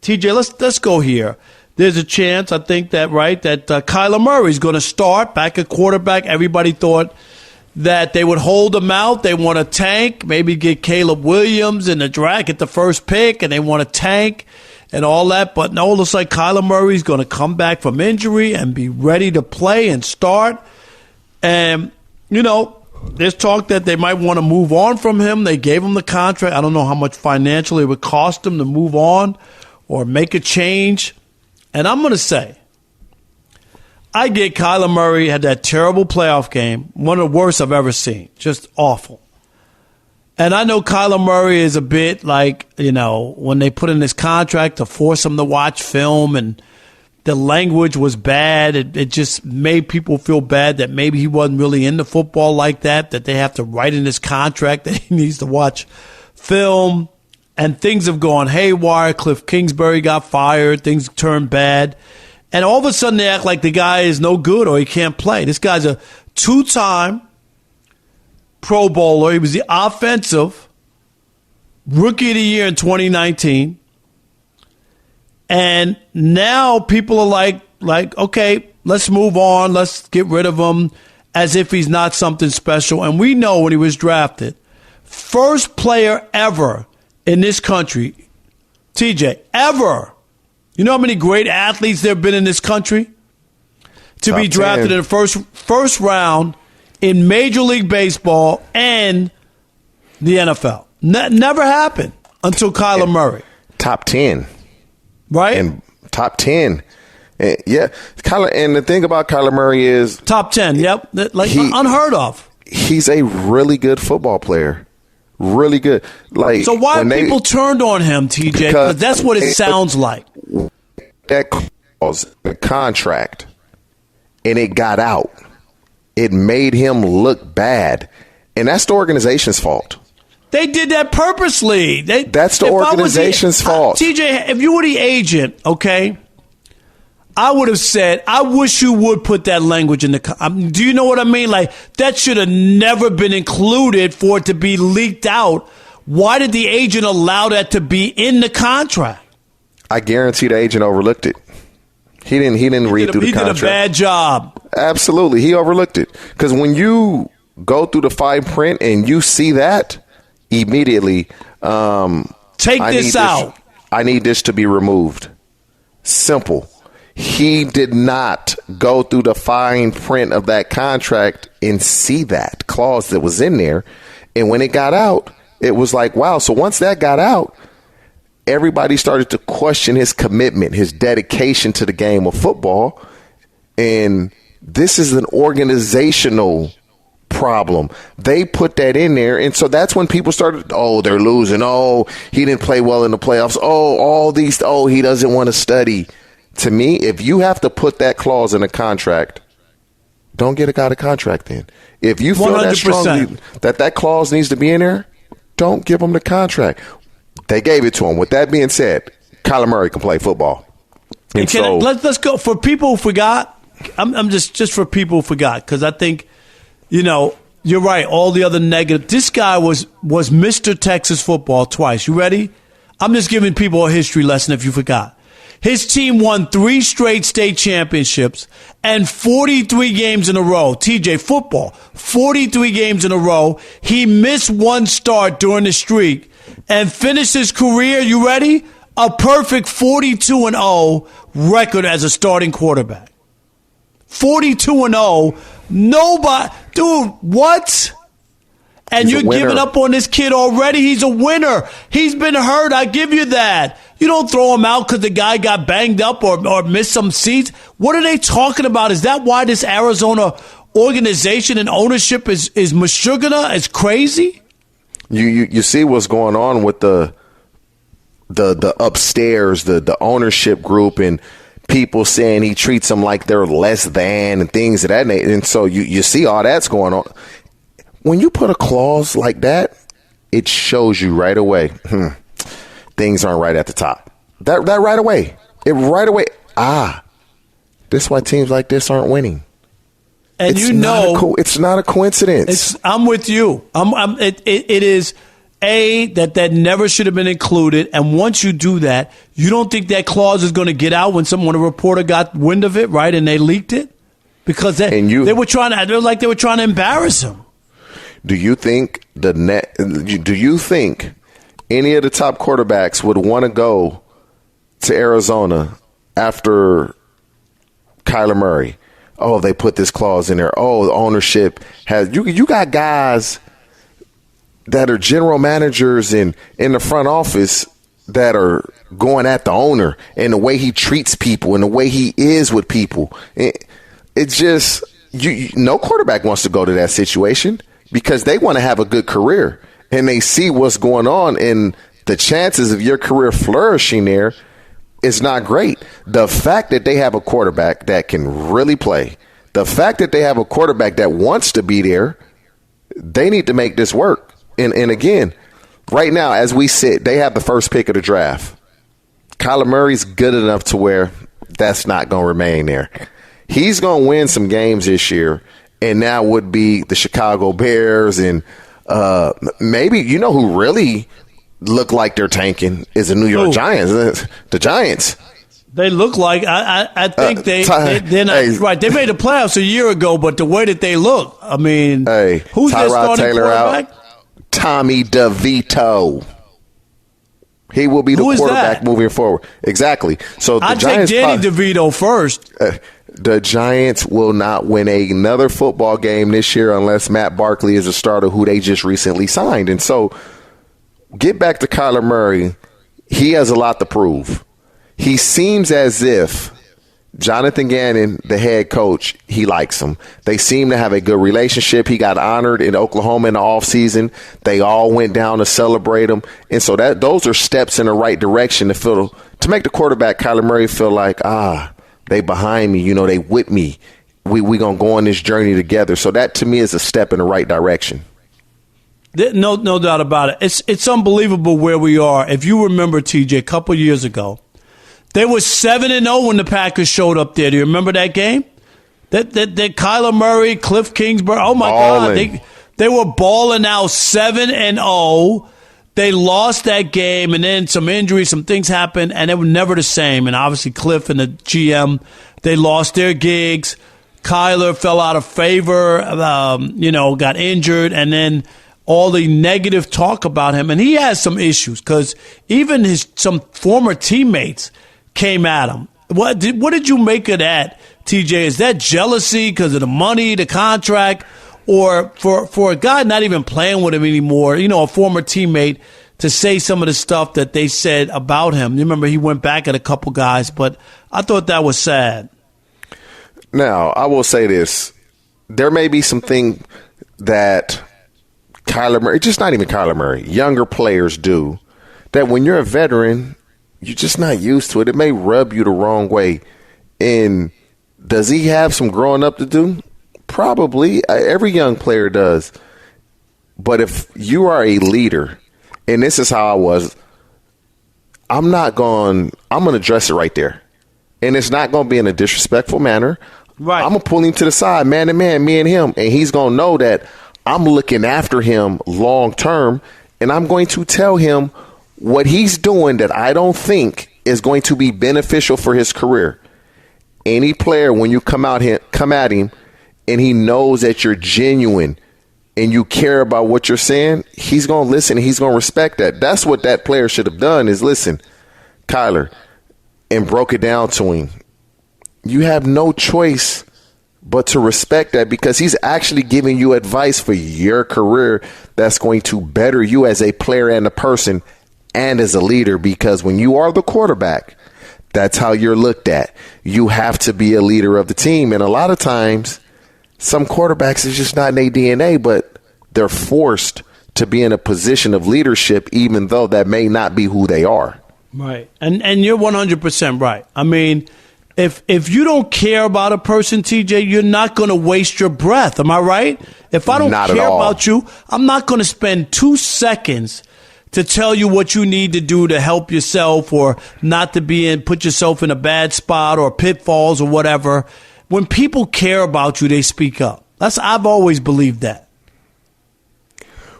TJ, let's go here. There's a chance, I think that Kyler Murray's going to start back at quarterback. Everybody thought that they would hold him out. They want to tank, maybe get Caleb Williams in the draft, get the first pick, and they want to tank and all that. But no, it looks like Kyler Murray's going to come back from injury and be ready to play and start. And, there's talk that they might want to move on from him. They gave him the contract. I don't know how much financially it would cost him to move on or make a change. And I'm going to say, I get Kyler Murray had that terrible playoff game, one of the worst I've ever seen, just awful. And I know Kyler Murray is a bit like, when they put in this contract to force him to watch film and the language was bad. It just made people feel bad that maybe he wasn't really into football like that they have to write in his contract that he needs to watch film. And things have gone haywire. Cliff Kingsbury got fired. Things turned bad. And all of a sudden they act like the guy is no good or he can't play. This guy's a 2-time Pro Bowler. He was the offensive Rookie of the Year in 2019. And now people are like, okay, let's move on. Let's get rid of him as if he's not something special. And we know when he was drafted, first player ever in this country, TJ, ever. You know how many great athletes there have been in this country? To Top be drafted 10. In the first round in Major League Baseball and the NFL. Never happened until Kyler Murray. Top 10. Right? And top 10. Yeah. Kyler, and the thing about Kyler Murray is... Top 10, yep. Unheard of. He's a really good football player. Really good. So why have people turned on him, TJ? Because that's what it sounds like. That clause, the contract, and it got out. It made him look bad. And that's the organization's fault. They did that purposely. That's the organization's fault. TJ, if you were the agent, okay, I would have said, I wish you would put that language in the do you know what I mean? Like, that should have never been included for it to be leaked out. Why did the agent allow that to be in the contract? I guarantee the agent overlooked it. He didn't read through the contract. He did a bad job. Absolutely. He overlooked it. Because when you go through the fine print and you see that, immediately, take this out. I need this to be removed. Simple. He did not go through the fine print of that contract and see that clause that was in there. And when it got out, it was like, wow. So once that got out, everybody started to question his commitment, his dedication to the game of football. And this is an organizational problem. They put that in there. And so that's when people started, they're losing. He didn't play well in the playoffs. He doesn't want to study. To me, if you have to put that clause in a contract, don't get a guy a contract then. If you feel 100%. That strongly that clause needs to be in there, don't give him the contract. They gave it to him. With that being said, Kyler Murray can play football. And let's go for people who forgot. I'm just for people who forgot, because I think, you're right. All the other negative. This guy was Mr. Texas football twice. You ready? I'm just giving people a history lesson if you forgot. His team won 3 straight state championships and 43 games in a row. TJ, football, 43 games in a row. He missed one start during the streak and finished his career, you ready? A perfect 42-0 record as a starting quarterback. 42-0. Nobody. Dude, what? And you're giving up on this kid already? He's a winner. He's been hurt. I give you that. You don't throw him out because the guy got banged up or missed some seats. What are they talking about? Is that why this Arizona organization and ownership is mashugana? It's crazy? You see what's going on with the upstairs, the ownership group, and people saying he treats them like they're less than and things of that nature. And so you see all that's going on. When you put a clause like that, it shows you right away, things aren't right at the top. That right away. This is why teams like this aren't winning. And it's not a coincidence. I'm with you. It is. that never should have been included. And once you do that, you don't think that clause is going to get out when a reporter got wind of it, right? And they leaked it because they were trying to embarrass him. Do you think any of the top quarterbacks would want to go to Arizona after Kyler Murray? Oh, they put this clause in there. Oh, the ownership has you got guys that are general managers in the front office that are going at the owner and the way he treats people and the way he is with people. It's just no quarterback wants to go to that situation because they want to have a good career and they see what's going on, and the chances of your career flourishing there is not great. The fact that they have a quarterback that can really play, the fact that they have a quarterback that wants to be there, they need to make this work. And again, right now, as we sit, they have the first pick of the draft. Kyler Murray's good enough to where that's not going to remain there. He's going to win some games this year, and now would be the Chicago Bears, and maybe, you know who really look like they're tanking is the New York Giants. The Giants. They look like I think they're not right. They made the playoffs a year ago, but the way that they look, I mean, who's their starting quarterback? Tommy DeVito. He will be the quarterback moving forward. Exactly. So the Giants take Danny DeVito first. The Giants will not win another football game this year unless Matt Barkley is a starter who they just recently signed. And so get back to Kyler Murray. He has a lot to prove. He seems as if Jonathan Gannon, the head coach, he likes him. They seem to have a good relationship. He got honored in Oklahoma in the offseason. They all went down to celebrate him. And so those are steps in the right direction to make the quarterback, Kyler Murray, feel like, they behind me, they with me. We going to go on this journey together. So that to me is a step in the right direction. No doubt about it. It's unbelievable where we are. If you remember, TJ, a couple years ago, they were 7-0 when the Packers showed up there. Do you remember that game? That Kyler Murray, Cliff Kingsbury. Oh my God, they were balling out 7-0. They lost that game, and then some injuries, some things happened, and they were never the same. And obviously, Cliff and the GM, they lost their gigs. Kyler fell out of favor, got injured, and then all the negative talk about him. And he has some issues because even some former teammates came at him. What did you make of that, TJ? Is that jealousy because of the money, the contract, or for a guy not even playing with him anymore, a former teammate, to say some of the stuff that they said about him? You remember he went back at a couple guys, but I thought that was sad. Now, I will say this. There may be something that Kyler Murray, just not even Kyler Murray, younger players do, that when you're a veteran, you're just not used to it. It may rub you the wrong way. And does he have some growing up to do? Probably. Every young player does. But if you are a leader, and this is how I was, I'm going to address it right there. And it's not going to be in a disrespectful manner. Right. I'm going to pull him to the side, man to man, me and him. And he's going to know that I'm looking after him long term. And I'm going to tell him what he's doing that I don't think is going to be beneficial for his career. Any player, when you come at him and he knows that you're genuine and you care about what you're saying, he's going to listen and he's going to respect that. That's what that player should have done, is listen, Kyler, and broke it down to him. You have no choice but to respect that, because he's actually giving you advice for your career that's going to better you as a player and a person and as a leader. Because when you are the quarterback, that's how you're looked at. You have to be a leader of the team. And a lot of times, some quarterbacks is just not in their DNA, but they're forced to be in a position of leadership, even though that may not be who they are. Right. And you're 100% right. I mean, if you don't care about a person, TJ, you're not going to waste your breath. Am I right? If I don't care about you, I'm not going to spend 2 seconds to tell you what you need to do to help yourself, or not to put yourself in a bad spot or pitfalls or whatever. When people care about you, they speak up. I've always believed that.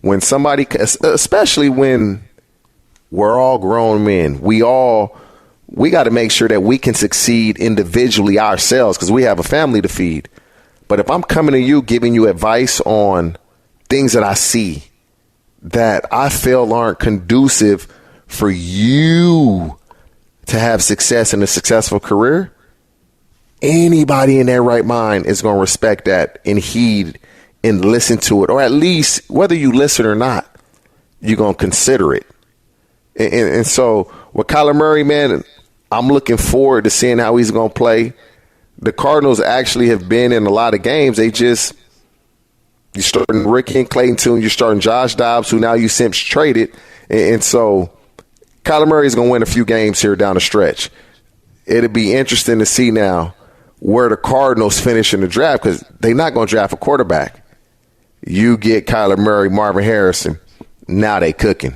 when somebody, especially when we're all grown men, we got to make sure that we can succeed individually ourselves because we have a family to feed. But if I'm coming to you, giving you advice on things that I see that I feel aren't conducive for you to have success in a successful career, anybody in their right mind is going to respect that and heed and listen to it. Or at least, whether you listen or not, you're going to consider it. And so with Kyler Murray, man, I'm looking forward to seeing how he's going to play. The Cardinals actually have been in a lot of games. You're starting Ricky and Clayton Tune. You're starting Josh Dobbs, who now you since traded. And so Kyler Murray is going to win a few games here down the stretch. It'll be interesting to see now where the Cardinals finish in the draft because they're not going to draft a quarterback. You get Kyler Murray, Marvin Harrison. Now they cooking.